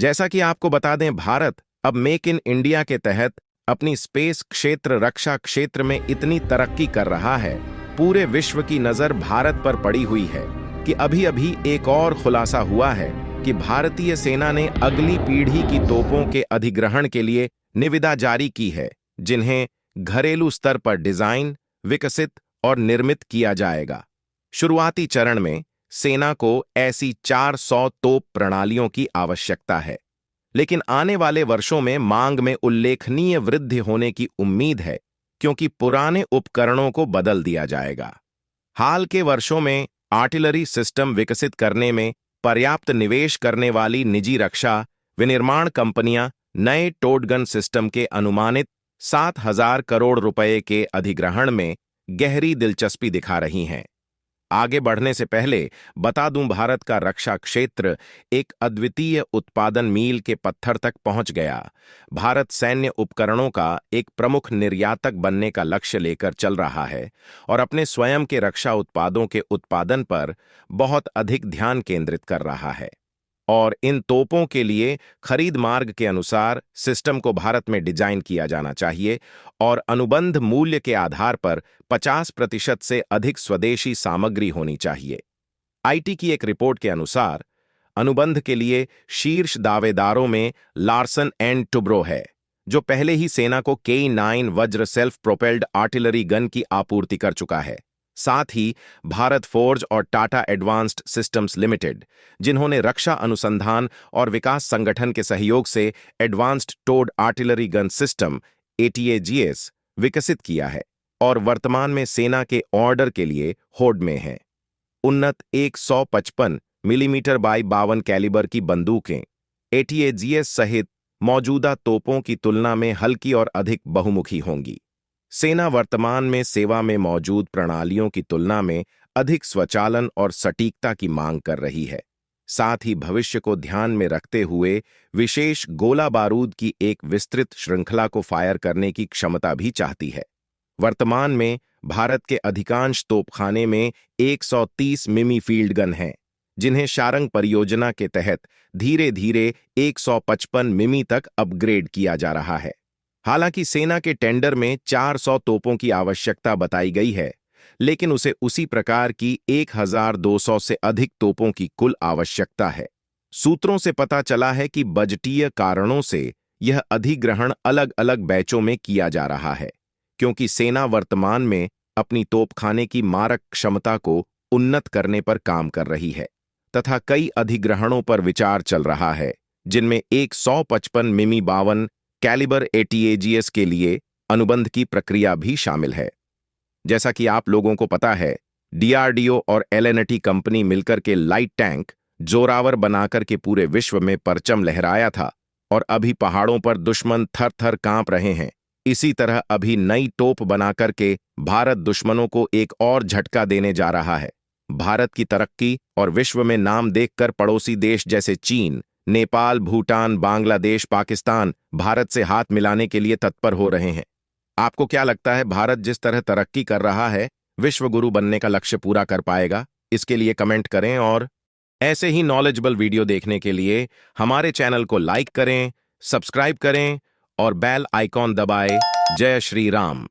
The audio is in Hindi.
जैसा कि आपको बता दें, भारत अब मेक इन इंडिया के तहत अपनी स्पेस क्षेत्र, रक्षा क्षेत्र में इतनी तरक्की कर रहा है, पूरे विश्व की नजर भारत पर पड़ी हुई है कि अभी अभी एक और खुलासा हुआ है कि भारतीय सेना ने अगली पीढ़ी की तोपों के अधिग्रहण के लिए निविदा जारी की है, जिन्हें घरेलू स्तर पर डिजाइन, विकसित और निर्मित किया जाएगा। शुरुआती चरण में सेना को ऐसी 400 तोप प्रणालियों की आवश्यकता है, लेकिन आने वाले वर्षों में मांग में उल्लेखनीय वृद्धि होने की उम्मीद है, क्योंकि पुराने उपकरणों को बदल दिया जाएगा। हाल के वर्षों में आर्टिलरी सिस्टम विकसित करने में पर्याप्त निवेश करने वाली निजी रक्षा विनिर्माण कंपनियां नए टोडगन सिस्टम के अनुमानित 7,000 करोड़ रुपए के अधिग्रहण में गहरी दिलचस्पी दिखा रही हैं। आगे बढ़ने से पहले बता दूं, भारत का रक्षा क्षेत्र एक अद्वितीय उत्पादन मील के पत्थर तक पहुंच गया। भारत सैन्य उपकरणों का एक प्रमुख निर्यातक बनने का लक्ष्य लेकर चल रहा है और अपने स्वयं के रक्षा उत्पादों के उत्पादन पर बहुत अधिक ध्यान केंद्रित कर रहा है। और इन तोपों के लिए खरीद मार्ग के अनुसार सिस्टम को भारत में डिजाइन किया जाना चाहिए और अनुबंध मूल्य के आधार पर 50% से अधिक स्वदेशी सामग्री होनी चाहिए। आईटी की एक रिपोर्ट के अनुसार अनुबंध के लिए शीर्ष दावेदारों में लार्सन एंड टुब्रो है, जो पहले ही सेना को K9 वज्र सेल्फ प्रोपेल्ड आर्टिलरी गन की आपूर्ति कर चुका है। साथ ही भारत फोर्ज और टाटा एडवांस्ड सिस्टम्स लिमिटेड, जिन्होंने रक्षा अनुसंधान और विकास संगठन के सहयोग से advanced towed artillery gun system ATAGS विकसित किया है और वर्तमान में सेना के ऑर्डर के लिए होड़ में है। उन्नत 155 मिलीमीटर बाई 52 कैलिबर की बंदूकें ATAGS सहित मौजूदा तोपों की तुलना में हल्की और अधिक बहुमुखी होंगी। सेना वर्तमान में सेवा में मौजूद प्रणालियों की तुलना में अधिक स्वचालन और सटीकता की मांग कर रही है। साथ ही भविष्य को ध्यान में रखते हुए विशेष गोला बारूद की एक विस्तृत श्रृंखला को फायर करने की क्षमता भी चाहती है। वर्तमान में भारत के अधिकांश तोपखाने में 130 मिमी फील्ड गन हैं, जिन्हें शारंग परियोजना के तहत धीरे धीरे 155 मिमी तक अपग्रेड किया जा रहा है। हालांकि सेना के टेंडर में 400 तोपों की आवश्यकता बताई गई है, लेकिन उसे उसी प्रकार की 1,200 से अधिक तोपों की कुल आवश्यकता है। सूत्रों से पता चला है कि बजटीय कारणों से यह अधिग्रहण अलग अलग बैचों में किया जा रहा है, क्योंकि सेना वर्तमान में अपनी तोपखाने की मारक क्षमता को उन्नत करने पर काम कर रही है तथा कई अधिग्रहणों पर विचार चल रहा है, जिनमें 155 मिमी 52 कैलिबर ATAGS के लिए अनुबंध की प्रक्रिया भी शामिल है। जैसा कि आप लोगों को पता है, DRDO और L&T कंपनी मिलकर के लाइट टैंक जोरावर बनाकर के पूरे विश्व में परचम लहराया था और अभी पहाड़ों पर दुश्मन थर थर कांप रहे हैं। इसी तरह अभी नई तोप बनाकर के भारत दुश्मनों को एक और झटका देने जा रहा है। भारत की तरक्की और विश्व में नाम देखकर पड़ोसी देश जैसे चीन, नेपाल, भूटान, बांग्लादेश, पाकिस्तान भारत से हाथ मिलाने के लिए तत्पर हो रहे हैं। आपको क्या लगता है, भारत जिस तरह तरक्की कर रहा है, विश्व गुरु बनने का लक्ष्य पूरा कर पाएगा? इसके लिए कमेंट करें और ऐसे ही नॉलेजेबल वीडियो देखने के लिए हमारे चैनल को लाइक करें, सब्सक्राइब करें और बेल आइकॉन दबाएं। जय श्री राम।